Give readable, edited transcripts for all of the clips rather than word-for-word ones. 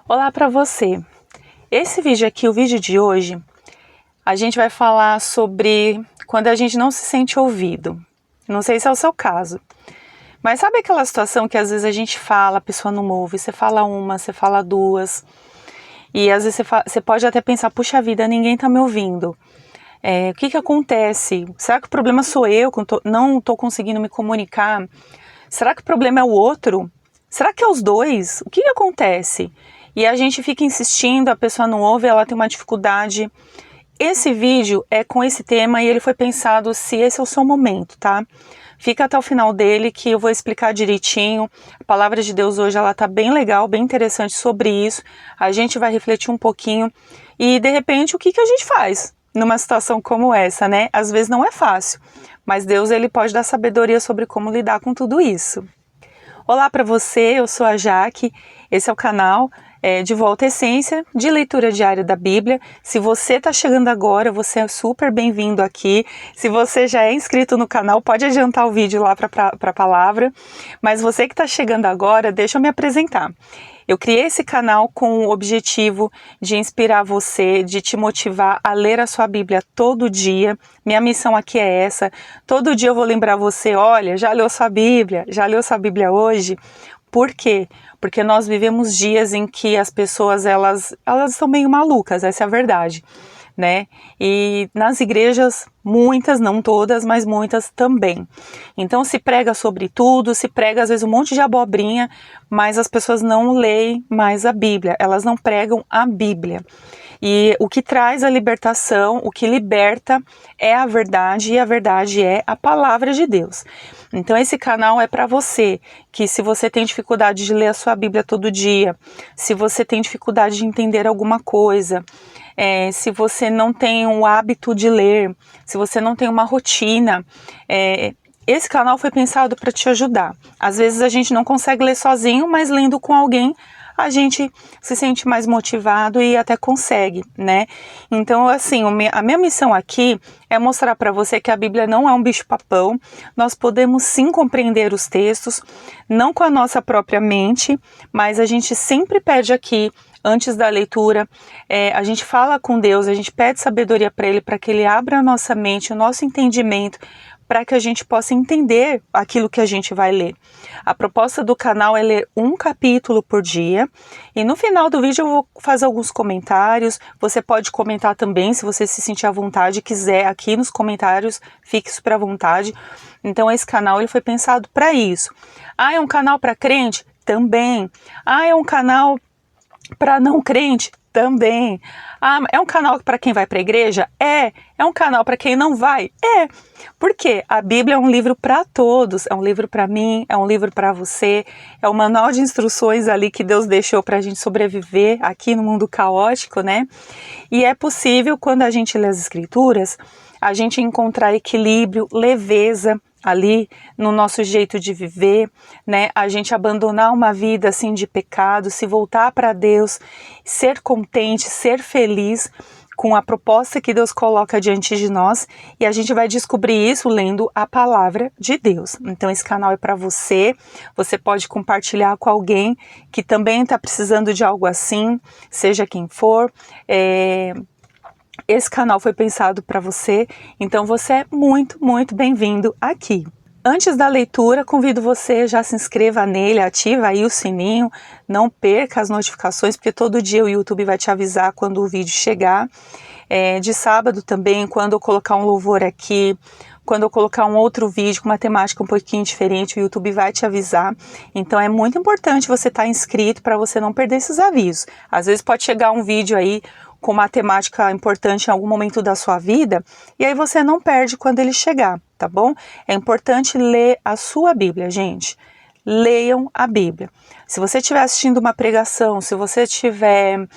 Olá para você. Esse vídeo aqui, o vídeo de hoje, a gente vai falar sobre quando a gente não se sente ouvido. Não sei se é o seu caso, mas sabe aquela situação que às vezes a gente fala, a pessoa não ouve, você fala uma, você fala duas, e às vezes você pode até pensar, puxa vida, ninguém tá me ouvindo. O que acontece? Será que o problema sou eu, que não tô conseguindo me comunicar? Será que o problema é o outro? Será que é os dois? O que acontece? E a gente fica insistindo, a pessoa não ouve, ela tem uma dificuldade. Esse vídeo é com esse tema e ele foi pensado se esse é o seu momento, tá? Fica até o final dele que eu vou explicar direitinho. A palavra de Deus hoje ela tá bem legal, bem interessante sobre isso. A gente vai refletir um pouquinho e de repente o que a gente faz numa situação como essa, né? Às vezes não é fácil, mas Deus ele pode dar sabedoria sobre como lidar com tudo isso. Olá para você, eu sou a Jaque, esse é o canal de Volta à Essência, de leitura diária da Bíblia. Se você está chegando agora, você é super bem-vindo aqui. Se você já é inscrito no canal, pode adiantar o vídeo lá para a palavra. Mas você que está chegando agora, deixa eu me apresentar. Eu criei esse canal com o objetivo de inspirar você, de te motivar a ler a sua Bíblia todo dia. Minha missão aqui é essa. Todo dia eu vou lembrar você, olha, já leu sua Bíblia? Já leu sua Bíblia hoje? Por quê? Porque nós vivemos dias em que as pessoas, elas são meio malucas, essa é a verdade, né? E nas igrejas, muitas, não todas, mas muitas também. Então se prega sobre tudo, se prega às vezes um monte de abobrinha, mas as pessoas não leem mais a Bíblia, elas não pregam a Bíblia. E o que traz a libertação, o que liberta é a verdade, e a verdade é a palavra de Deus. Então esse canal é para você, que se você tem dificuldade de ler a sua Bíblia todo dia, se você tem dificuldade de entender alguma coisa, se você não tem um hábito de ler, se você não tem uma rotina, esse canal foi pensado para te ajudar. Às vezes a gente não consegue ler sozinho, mas lendo com alguém, a gente se sente mais motivado e até consegue, né? Então, assim, a minha missão aqui é mostrar para você que a Bíblia não é um bicho-papão. Nós podemos sim compreender os textos, não com a nossa própria mente, mas a gente sempre pede aqui, antes da leitura, a gente fala com Deus, a gente pede sabedoria para Ele, para que Ele abra a nossa mente, o nosso entendimento, para que a gente possa entender aquilo que a gente vai ler. A proposta do canal é ler um capítulo por dia e no final do vídeo eu vou fazer alguns comentários. Você pode comentar também se você se sentir à vontade, quiser aqui nos comentários, fique super à vontade. Então esse canal ele foi pensado para isso. É um canal para crente? Também. É um canal para não crente? Também. É um canal para quem vai para a igreja? É um canal para quem não vai? Porque a Bíblia é um livro para todos, é um livro para mim, é um livro para você, é um manual de instruções ali que Deus deixou para a gente sobreviver aqui no mundo caótico, né? E é possível, quando a gente lê as Escrituras, a gente encontrar equilíbrio, leveza ali no nosso jeito de viver, né? A gente abandonar uma vida assim de pecado, se voltar para Deus, ser contente, ser feliz com a proposta que Deus coloca diante de nós, e a gente vai descobrir isso lendo a palavra de Deus. Então esse canal é para você, você pode compartilhar com alguém que também está precisando de algo assim, seja quem for. Esse canal foi pensado para você, então você é muito, muito bem-vindo aqui. Antes da leitura, convido você, já se inscreva nele, ativa aí o sininho, não perca as notificações, porque todo dia o YouTube vai te avisar quando o vídeo chegar. De sábado também, quando eu colocar um louvor aqui, quando eu colocar um outro vídeo com uma temática um pouquinho diferente, o YouTube vai te avisar. Então é muito importante você estar inscrito para você não perder esses avisos. Às vezes pode chegar um vídeo aí com uma temática importante em algum momento da sua vida, e aí você não perde quando ele chegar, tá bom? É importante ler a sua Bíblia, gente. Leiam a Bíblia. Se você estiver assistindo uma pregação, se você estiver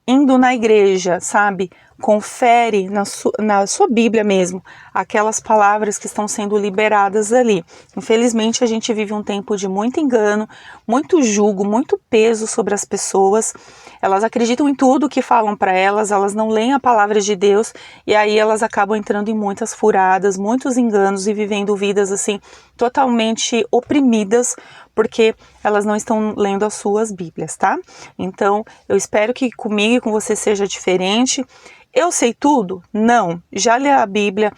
indo na igreja, sabe? Confere na sua Bíblia mesmo aquelas palavras que estão sendo liberadas ali. Infelizmente a gente vive um tempo de muito engano, muito jugo, muito peso sobre as pessoas. Elas acreditam em tudo que falam para elas, elas não leem a palavra de Deus e aí elas acabam entrando em muitas furadas, muitos enganos e vivendo vidas assim totalmente oprimidas porque elas não estão lendo as suas Bíblias, tá? Então, eu espero que comigo e com você seja diferente. Eu sei tudo? Não. Já li a Bíblia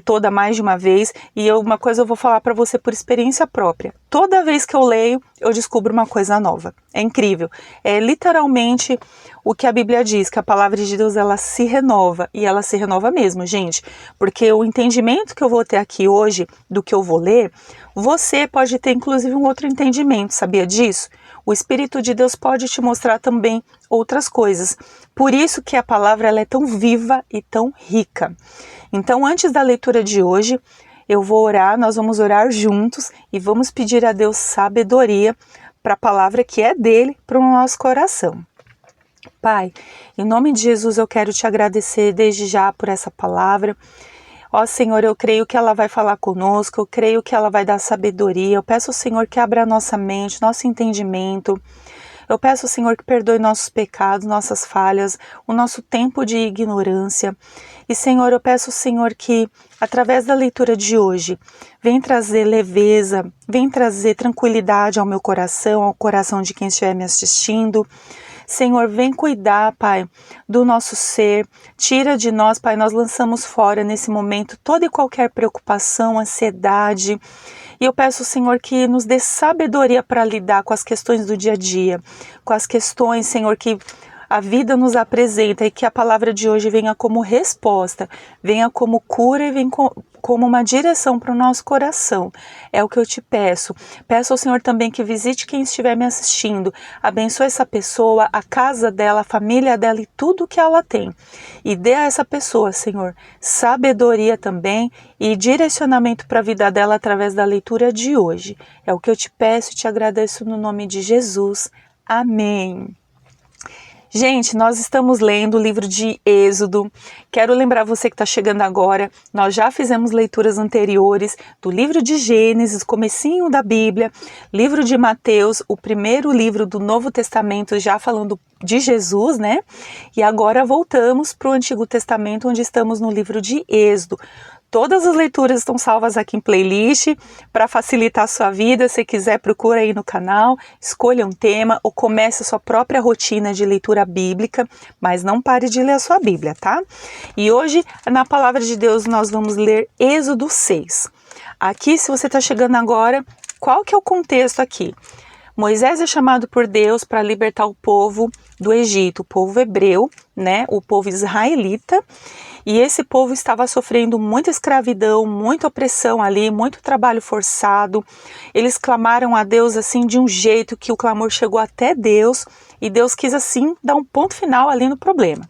toda mais de uma vez e uma coisa eu vou falar para você por experiência própria. Toda vez que eu leio, eu descubro uma coisa nova. É incrível. É literalmente o que a Bíblia diz, que a palavra de Deus ela se renova e ela se renova mesmo, gente. Porque o entendimento que eu vou ter aqui hoje do que eu vou ler, você pode ter inclusive um outro entendimento, sabia disso? O Espírito de Deus pode te mostrar também outras coisas. Por isso que a palavra ela é tão viva e tão rica. Então, antes da leitura de hoje, eu vou orar, nós vamos orar juntos e vamos pedir a Deus sabedoria para a palavra que é dele para o nosso coração. Pai, em nome de Jesus eu quero te agradecer desde já por essa palavra. Ó Senhor, eu creio que ela vai falar conosco, eu creio que ela vai dar sabedoria. Eu peço ao Senhor que abra a nossa mente, nosso entendimento. Eu peço ao Senhor que perdoe nossos pecados, nossas falhas, o nosso tempo de ignorância. E Senhor, eu peço ao Senhor que, através da leitura de hoje, vem trazer leveza, vem trazer tranquilidade ao meu coração, ao coração de quem estiver me assistindo. Senhor, vem cuidar, Pai, do nosso ser. Tira de nós, Pai, nós lançamos fora nesse momento toda e qualquer preocupação, ansiedade. E eu peço, Senhor, que nos dê sabedoria para lidar com as questões do dia a dia, com as questões, Senhor, que a vida nos apresenta e que a palavra de hoje venha como resposta, venha como cura e venha como uma direção para o nosso coração. É o que eu te peço. Peço ao Senhor também que visite quem estiver me assistindo, abençoe essa pessoa, a casa dela, a família dela e tudo que ela tem. E dê a essa pessoa, Senhor, sabedoria também e direcionamento para a vida dela através da leitura de hoje. É o que eu te peço e te agradeço no nome de Jesus. Amém. Gente, nós estamos lendo o livro de Êxodo. Quero lembrar você que está chegando agora, nós já fizemos leituras anteriores do livro de Gênesis, comecinho da Bíblia, livro de Mateus, o primeiro livro do Novo Testamento, já falando de Jesus, né? E agora voltamos para o Antigo Testamento, onde estamos no livro de Êxodo. Todas as leituras estão salvas aqui em playlist para facilitar a sua vida. Se quiser, procura aí no canal, escolha um tema ou comece a sua própria rotina de leitura bíblica, mas não pare de ler a sua Bíblia, tá? E hoje, na Palavra de Deus, nós vamos ler Êxodo 6. Aqui, se você está chegando agora, qual que é o contexto aqui? Moisés é chamado por Deus para libertar o povo do Egito, o povo hebreu, né? O povo israelita. E esse povo estava sofrendo muita escravidão, muita opressão ali, muito trabalho forçado. Eles clamaram a Deus assim de um jeito que o clamor chegou até Deus e Deus quis assim dar um ponto final ali no problema.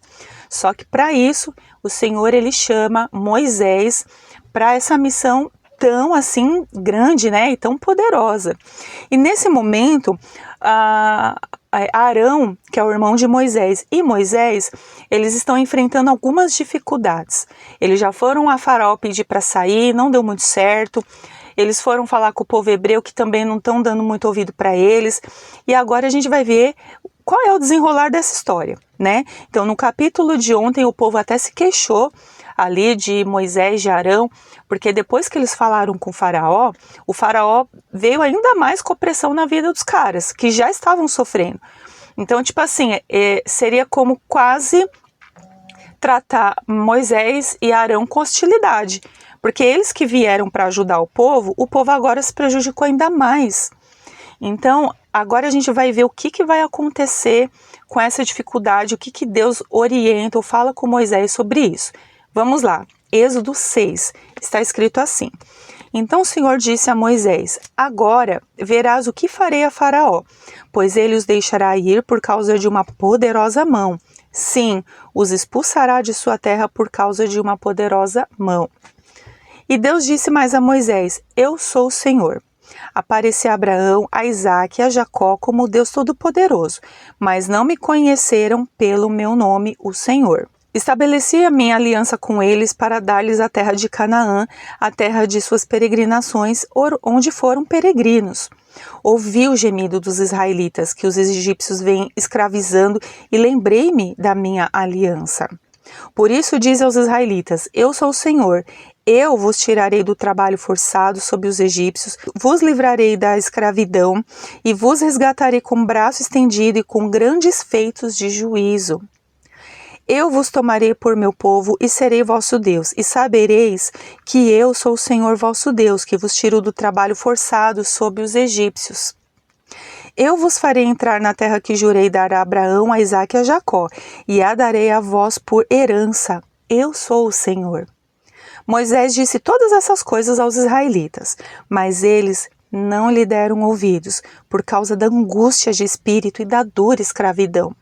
Só que para isso o Senhor ele chama Moisés para essa missão tão assim grande, né, e tão poderosa. E nesse momento Arão, que é o irmão de Moisés, e Moisés, eles estão enfrentando algumas dificuldades. Eles já foram a Faraó pedir para sair, não deu muito certo. Eles foram falar com o povo hebreu, que também não estão dando muito ouvido para eles. E agora a gente vai ver qual é o desenrolar dessa história, né? Então, no capítulo de ontem, o povo até se queixou ali de Moisés, de Arão, porque depois que eles falaram com o faraó veio ainda mais com opressão na vida dos caras, que já estavam sofrendo. Então, tipo assim, seria como quase tratar Moisés e Arão com hostilidade, porque eles que vieram para ajudar o povo agora se prejudicou ainda mais. Então, agora a gente vai ver o que vai acontecer com essa dificuldade, o que Deus orienta ou fala com Moisés sobre isso. Vamos lá, Êxodo 6, está escrito assim: Então o Senhor disse a Moisés: Agora verás o que farei a Faraó, pois ele os deixará ir por causa de uma poderosa mão. Sim, os expulsará de sua terra por causa de uma poderosa mão. E Deus disse mais a Moisés: Eu sou o Senhor. Apareci a Abraão, a Isaque e a Jacó como Deus Todo-Poderoso, mas não me conheceram pelo meu nome, o Senhor. Estabeleci a minha aliança com eles para dar-lhes a terra de Canaã, a terra de suas peregrinações, onde foram peregrinos. Ouvi o gemido dos israelitas, que os egípcios vêm escravizando, e lembrei-me da minha aliança. Por isso diz aos israelitas: Eu sou o Senhor, Eu vos tirarei do trabalho forçado sob os egípcios, vos livrarei da escravidão e vos resgatarei com braço estendido e com grandes feitos de juízo. Eu vos tomarei por meu povo e serei vosso Deus, e sabereis que eu sou o Senhor vosso Deus, que vos tirou do trabalho forçado sob os egípcios. Eu vos farei entrar na terra que jurei dar a Abraão, a Isaque e a Jacó, e a darei a vós por herança. Eu sou o Senhor. Moisés disse todas essas coisas aos israelitas, mas eles não lhe deram ouvidos, por causa da angústia de espírito e da dura escravidão.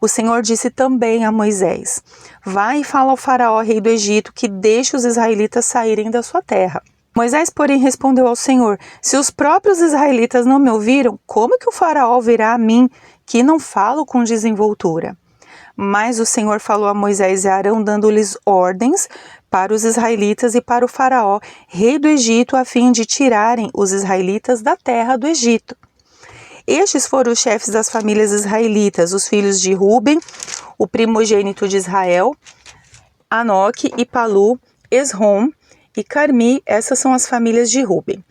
O Senhor disse também a Moisés: Vai e fala ao faraó, rei do Egito, que deixe os israelitas saírem da sua terra. Moisés, porém, respondeu ao Senhor: Se os próprios israelitas não me ouviram, como que o faraó ouvirá a mim, que não falo com desenvoltura? Mas o Senhor falou a Moisés e Arão, dando-lhes ordens para os israelitas e para o faraó, rei do Egito, a fim de tirarem os israelitas da terra do Egito. Estes foram os chefes das famílias israelitas, os filhos de Ruben, o primogênito de Israel, Anoque e Palu, Esrom e Carmi. Essas são as famílias de Ruben.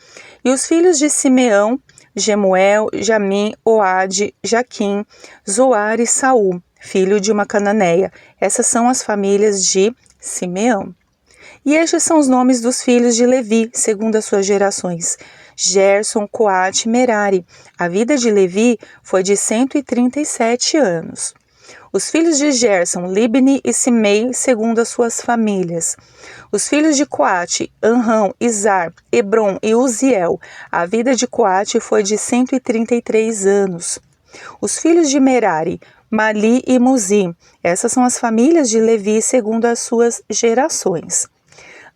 E os filhos de Simeão, Gemuel, Jamim, Oade, Jaquim, Zoar e Saul, filho de uma cananeia. Essas são as famílias de Simeão. E estes são os nomes dos filhos de Levi, segundo as suas gerações: Gerson, Coate e Merari. A vida de Levi foi de 137 anos. Os filhos de Gerson, Libni e Simei, segundo as suas famílias. Os filhos de Coate, Anrão, Izar, Hebron e Uziel. A vida de Coate foi de 133 anos. Os filhos de Merari, Mali e Muzi. Essas são as famílias de Levi, segundo as suas gerações.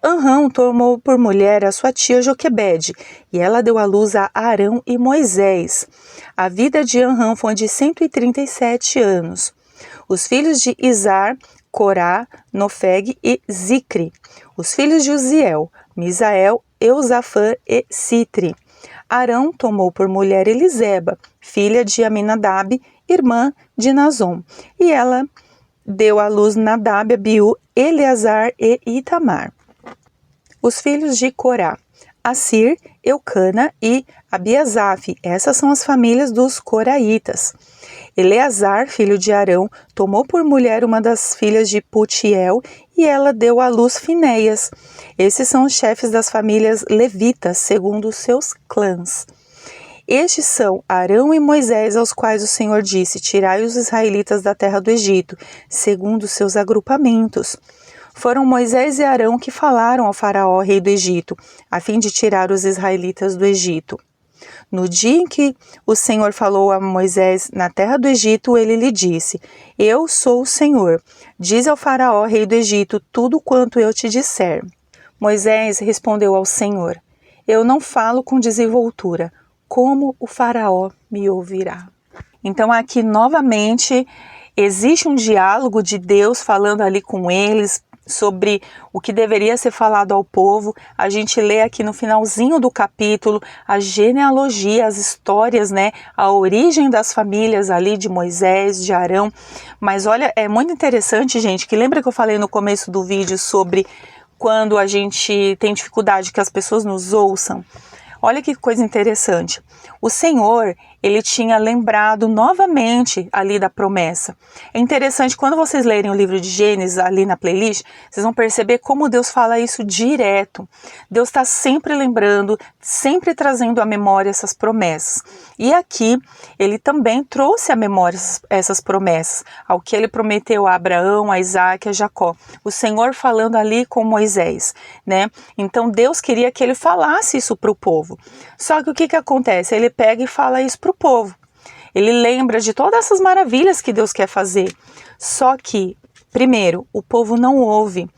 Anrão tomou por mulher a sua tia Joquebede, e ela deu à luz a Arão e Moisés. A vida de Anrão foi de 137 anos. Os filhos de Izar, Corá, Nofeg e Zicre. Os filhos de Uziel, Misael, Eusafã e Citri. Arão tomou por mulher Eliseba, filha de Aminadab, irmã de Nazom, e ela deu à luz Nadab, Abiú, Eleazar e Itamar. Os filhos de Corá, Assir, Eucana e Abiasaf. Essas são as famílias dos coraitas. Eleazar, filho de Arão, tomou por mulher uma das filhas de Putiel e ela deu à luz Finéias. Esses são os chefes das famílias levitas, segundo os seus clãs. Estes são Arão e Moisés, aos quais o Senhor disse: Tirai os israelitas da terra do Egito, segundo os seus agrupamentos. Foram Moisés e Arão que falaram ao faraó, rei do Egito, a fim de tirar os israelitas do Egito. No dia em que o Senhor falou a Moisés na terra do Egito, ele lhe disse: Eu sou o Senhor. Diz ao faraó, rei do Egito, tudo quanto eu te disser. Moisés respondeu ao Senhor: Eu não falo com desenvoltura. Como o faraó me ouvirá? Então aqui novamente existe um diálogo de Deus falando ali com eles sobre o que deveria ser falado ao povo. A gente lê aqui no finalzinho do capítulo a genealogia, as histórias, né, a origem das famílias ali de Moisés, de Arão. Mas olha, é muito interessante, gente, que lembra que eu falei no começo do vídeo sobre quando a gente tem dificuldade que as pessoas nos ouçam? Olha que coisa interessante. O Senhor, ele tinha lembrado novamente ali da promessa. É interessante, quando vocês lerem o livro de Gênesis ali na playlist, vocês vão perceber como Deus fala isso direto. Deus está sempre lembrando, sempre trazendo à memória essas promessas. E aqui, ele também trouxe à memória essas promessas, ao que ele prometeu a Abraão, a Isaque, a Jacó. O Senhor falando ali com Moisés, né? Então Deus queria que ele falasse isso para o povo. Só que o que acontece? Ele pega e fala isso para o povo. Ele lembra de todas essas maravilhas que Deus quer fazer. Só que, primeiro, o povo não ouve.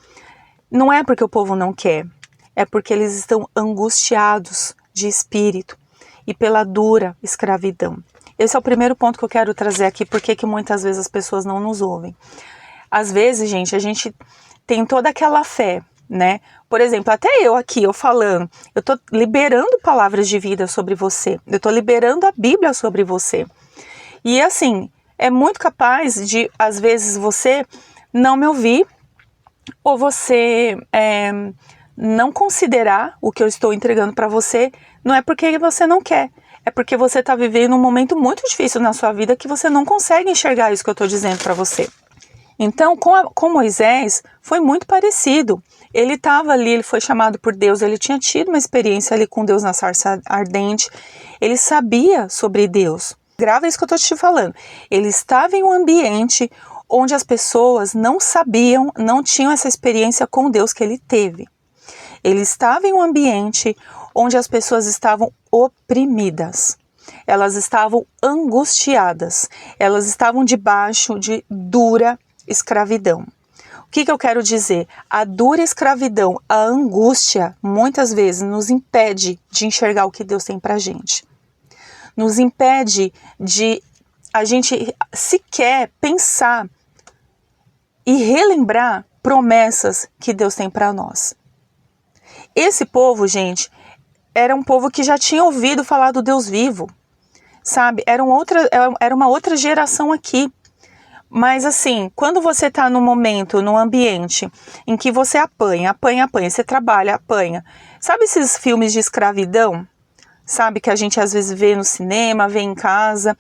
Não é porque o povo não quer, é porque eles estão angustiados de espírito e pela dura escravidão. Esse é o primeiro ponto que eu quero trazer aqui, porque que muitas vezes as pessoas não nos ouvem. Às vezes, gente, a gente tem toda aquela fé, né? Por exemplo, até eu aqui, eu falando, eu tô liberando palavras de vida sobre você, eu tô liberando a Bíblia sobre você. E assim, é muito capaz de, às vezes, você não me ouvir, ou você não considerar o que eu estou entregando para você, não é porque você não quer, é porque você está vivendo um momento muito difícil na sua vida que você não consegue enxergar isso que eu estou dizendo para você. Então, com Moisés, foi muito parecido. Ele estava ali, ele foi chamado por Deus, ele tinha tido uma experiência ali com Deus na sarça ardente, ele sabia sobre Deus. Grava isso que eu estou te falando. Ele estava em um ambiente onde as pessoas não sabiam, não tinham essa experiência com Deus que ele teve. Ele estava em um ambiente onde as pessoas estavam oprimidas. Elas estavam angustiadas. Elas estavam debaixo de dura escravidão. O que eu quero dizer? A dura escravidão, a angústia, muitas vezes nos impede de enxergar o que Deus tem pra gente. Nos impede de a gente sequer pensar e relembrar promessas que Deus tem para nós. Esse povo, gente, era um povo que já tinha ouvido falar do Deus vivo, sabe? Era uma outra geração aqui. Mas assim, quando você está num momento, num ambiente em que você apanha, você trabalha, apanha. Sabe esses filmes de escravidão? Sabe, que a gente às vezes vê no cinema, vê em casa,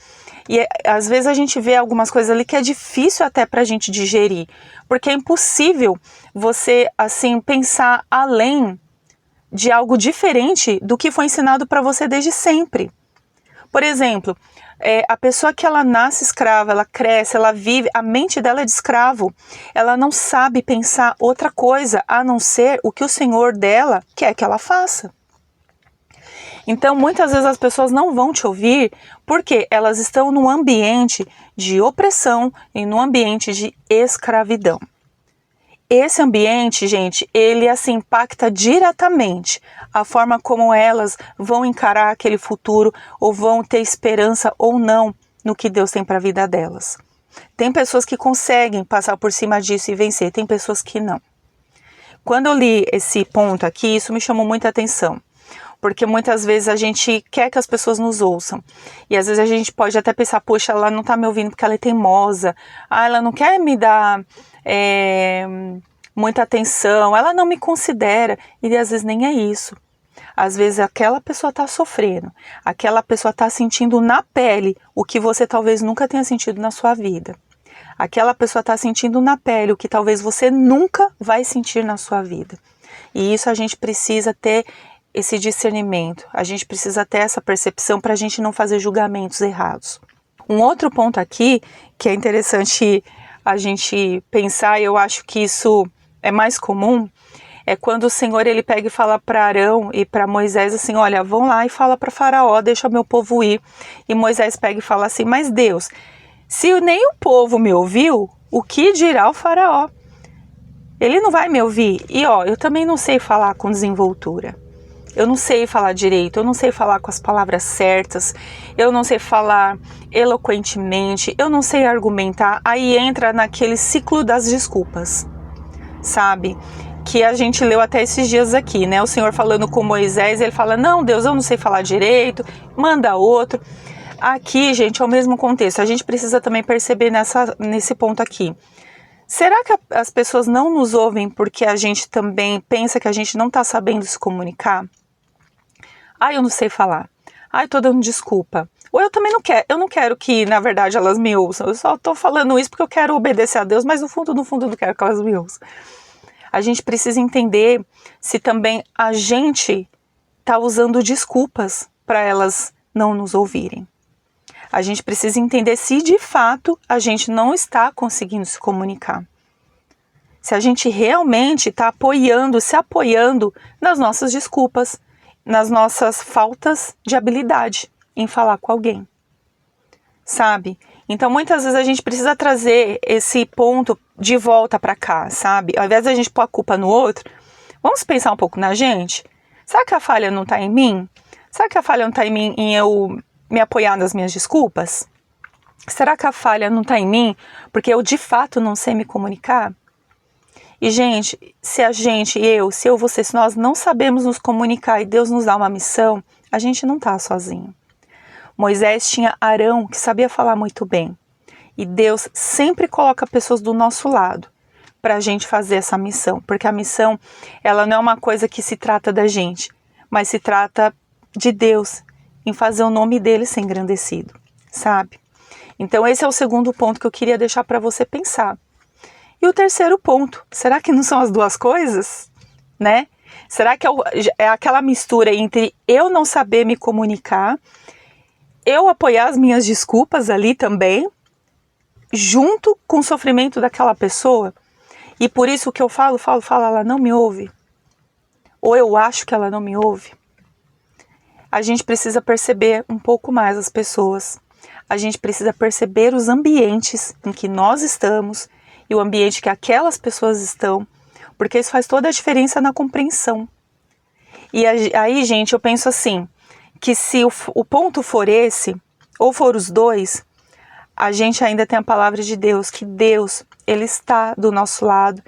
e às vezes a gente vê algumas coisas ali que é difícil até pra gente digerir, porque é impossível você, assim, pensar além de algo diferente do que foi ensinado para você desde sempre. Por exemplo, a pessoa que ela nasce escrava, ela cresce, ela vive, a mente dela é de escravo, ela não sabe pensar outra coisa a não ser o que o Senhor dela quer que ela faça. Então, muitas vezes as pessoas não vão te ouvir porque elas estão num ambiente de opressão e num ambiente de escravidão. Esse ambiente, gente, ele assim impacta diretamente a forma como elas vão encarar aquele futuro ou vão ter esperança ou não no que Deus tem para a vida delas. Tem pessoas que conseguem passar por cima disso e vencer, tem pessoas que não. Quando eu li esse ponto aqui, isso me chamou muita atenção. Porque muitas vezes a gente quer que as pessoas nos ouçam. E às vezes a gente pode até pensar, poxa, ela não tá me ouvindo porque ela é teimosa. Ah, ela não quer me dar muita atenção. Ela não me considera. E às vezes nem é isso. Às vezes aquela pessoa tá sofrendo. Aquela pessoa tá sentindo na pele o que você talvez nunca tenha sentido na sua vida. Aquela pessoa tá sentindo na pele o que talvez você nunca vai sentir na sua vida. E isso a gente precisa ter esse discernimento, a gente precisa ter essa percepção para a gente não fazer julgamentos errados. Um outro ponto aqui que é interessante a gente pensar, e eu acho que isso é mais comum, é quando o Senhor ele pega e fala para Arão e para Moisés assim, olha, vão lá e fala para Faraó, deixa meu povo ir. E Moisés pega e fala assim, mas Deus, se nem o povo me ouviu, o que dirá o Faraó? Ele não vai me ouvir. E eu também não sei falar com desenvoltura. Eu não sei falar direito, eu não sei falar com as palavras certas, eu não sei falar eloquentemente, eu não sei argumentar. Aí entra naquele ciclo das desculpas, sabe? Que a gente leu até esses dias aqui, né? O Senhor falando com Moisés, ele fala, não, Deus, eu não sei falar direito, manda outro. Aqui, gente, é o mesmo contexto, a gente precisa também perceber nesse ponto aqui. Será que as pessoas não nos ouvem porque a gente também pensa que a gente não está sabendo se comunicar? Eu não sei falar. Eu tô dando desculpa. Ou eu também não quero. Eu não quero que, na verdade, elas me ouçam. Eu só tô falando isso porque eu quero obedecer a Deus, mas no fundo, eu não quero que elas me ouçam. A gente precisa entender se também a gente tá usando desculpas para elas não nos ouvirem. A gente precisa entender se, de fato, a gente não está conseguindo se comunicar. Se a gente realmente está se apoiando nas nossas desculpas, nas nossas faltas de habilidade em falar com alguém, sabe? Então, muitas vezes a gente precisa trazer esse ponto de volta para cá, sabe? Ao invés de a gente pôr a culpa no outro, vamos pensar um pouco na gente? Será que a falha não está em mim? Será que a falha não está em mim em eu me apoiar nas minhas desculpas? Será que a falha não está em mim porque eu de fato não sei me comunicar? E, gente, se você, se nós não sabemos nos comunicar e Deus nos dá uma missão, a gente não está sozinho. Moisés tinha Arão, que sabia falar muito bem. E Deus sempre coloca pessoas do nosso lado para a gente fazer essa missão, porque a missão, ela não é uma coisa que se trata da gente, mas se trata de Deus, em fazer o nome dele ser engrandecido, sabe? Então esse é o segundo ponto que eu queria deixar para você pensar. E o terceiro ponto, será que não são as duas coisas, né? Será que é aquela mistura entre eu não saber me comunicar, eu apoiar as minhas desculpas ali também, junto com o sofrimento daquela pessoa? E por isso que eu falo, ela não me ouve. Ou eu acho que ela não me ouve. A gente precisa perceber um pouco mais as pessoas. A gente precisa perceber os ambientes em que nós estamos e o ambiente que aquelas pessoas estão, porque isso faz toda a diferença na compreensão. E aí, gente, eu penso assim, que se o ponto for esse, ou for os dois, a gente ainda tem a palavra de Deus, que Deus, Ele está do nosso lado.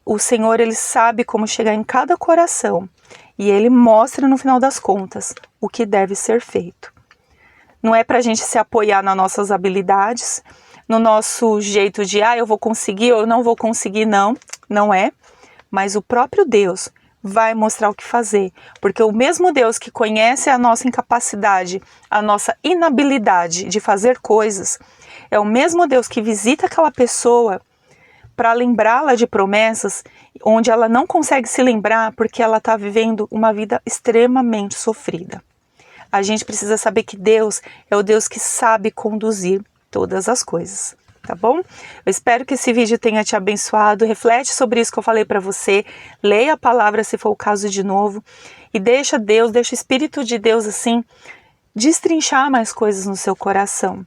O Senhor, Ele sabe como chegar em cada coração e Ele mostra no final das contas o que deve ser feito. Não é para a gente se apoiar nas nossas habilidades, no nosso jeito de, eu vou conseguir ou não vou conseguir, não é. Mas o próprio Deus vai mostrar o que fazer, porque o mesmo Deus que conhece a nossa incapacidade, a nossa inabilidade de fazer coisas, é o mesmo Deus que visita aquela pessoa para lembrá-la de promessas onde ela não consegue se lembrar porque ela está vivendo uma vida extremamente sofrida. A gente precisa saber que Deus é o Deus que sabe conduzir todas as coisas, tá bom? Eu espero que esse vídeo tenha te abençoado. Reflete sobre isso que eu falei para você, leia a palavra se for o caso de novo e deixa o Espírito de Deus assim destrinchar mais coisas no seu coração.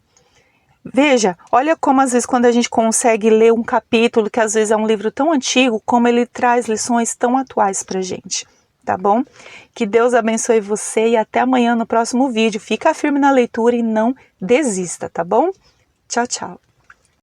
Veja, olha como às vezes quando a gente consegue ler um capítulo, que às vezes é um livro tão antigo, como ele traz lições tão atuais pra gente, tá bom? Que Deus abençoe você e até amanhã no próximo vídeo. Fica firme na leitura e não desista, tá bom? Tchau, tchau.